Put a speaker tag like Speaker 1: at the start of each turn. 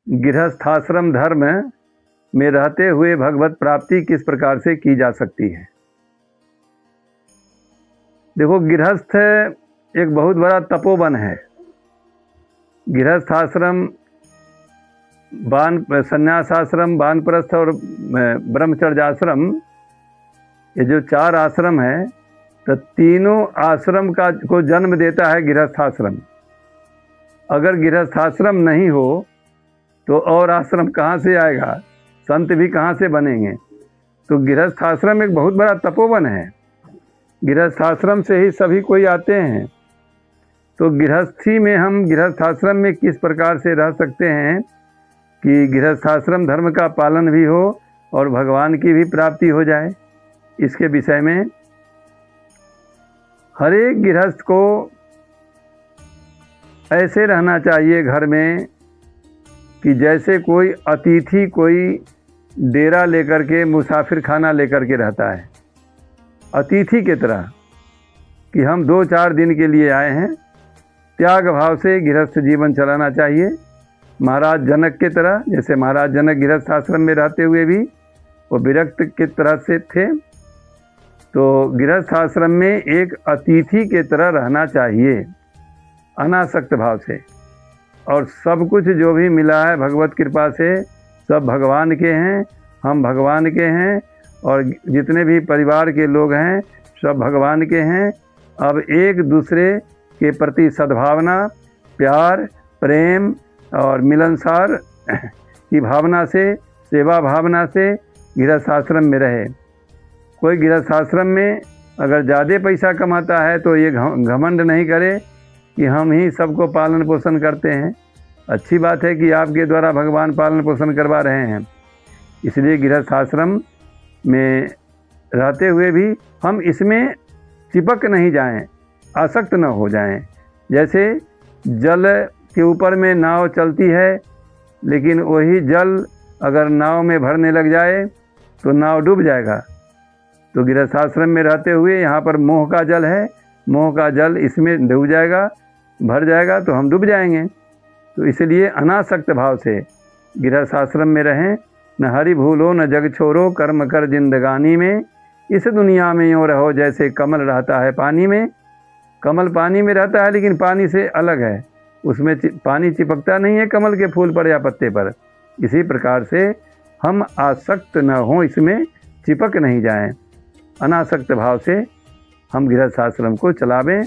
Speaker 1: गृहस्थाश्रम धर्म में रहते हुए भगवत प्राप्ति किस प्रकार से की जा सकती है। देखो, गृहस्थ एक बहुत बड़ा तपोवन है। गृहस्थाश्रम, संन्यासाश्रम, वानप्रस्थ और ब्रह्मचर्याश्रम, ये जो 4 आश्रम है, तो तीनों आश्रम को जन्म देता है गृहस्थाश्रम। अगर गृहस्थाश्रम नहीं हो तो और आश्रम कहाँ से आएगा, संत भी कहाँ से बनेंगे। तो गृहस्थाश्रम एक बहुत बड़ा तपोवन है। गृहस्थाश्रम से ही सभी कोई आते हैं। तो गृहस्थी में हम गृहस्थाश्रम में किस प्रकार से रह सकते हैं कि गृहस्थाश्रम धर्म का पालन भी हो और भगवान की भी प्राप्ति हो जाए, इसके विषय में हर एक गृहस्थ को ऐसे रहना चाहिए घर में कि जैसे कोई अतिथि कोई डेरा लेकर के, मुसाफिर खाना लेकर के रहता है, अतिथि की तरह, कि हम 2-4 दिन के लिए आए हैं। त्याग भाव से गृहस्थ जीवन चलाना चाहिए, महाराज जनक के तरह। जैसे महाराज जनक गृहस्थ आश्रम में रहते हुए भी वो विरक्त की तरह से थे, तो गृहस्थ आश्रम में एक अतिथि के तरह रहना चाहिए, अनासक्त भाव से। और सब कुछ जो भी मिला है भगवत कृपा से सब भगवान के हैं, हम भगवान के हैं, और जितने भी परिवार के लोग हैं सब भगवान के हैं। अब एक दूसरे के प्रति सद्भावना, प्यार, प्रेम और मिलनसार की भावना से, सेवा भावना से गृहस्थाश्रम में रहे। कोई गृहस्थाश्रम में अगर ज़्यादा पैसा कमाता है तो ये घमंड नहीं करे कि हम ही सबको पालन पोषण करते हैं। अच्छी बात है कि आपके द्वारा भगवान पालन पोषण करवा रहे हैं। इसलिए गृहस्थाश्रम में रहते हुए भी हम इसमें चिपक नहीं जाएं, आसक्त न हो जाएं। जैसे जल के ऊपर में नाव चलती है, लेकिन वही जल अगर नाव में भरने लग जाए तो नाव डूब जाएगा। तो गृहस्थाश्रम में रहते हुए यहाँ पर मोह का जल है, मोह का जल इसमें डूब जाएगा, भर जाएगा तो हम डूब जाएंगे। तो इसलिए अनासक्त भाव से गृहस्थाश्रम में रहें। न हरि भूलो न जग छोड़ो, कर्म कर जिंदगानी में, इस दुनिया में यूँ रहो जैसे कमल रहता है पानी में। कमल पानी में रहता है लेकिन पानी से अलग है, उसमें पानी चिपकता नहीं है कमल के फूल पर या पत्ते पर। इसी प्रकार से हम आसक्त न हों, इसमें चिपक नहीं जाएं, अनासक्त भाव से हम गृहस्थाश्रम को चलावें।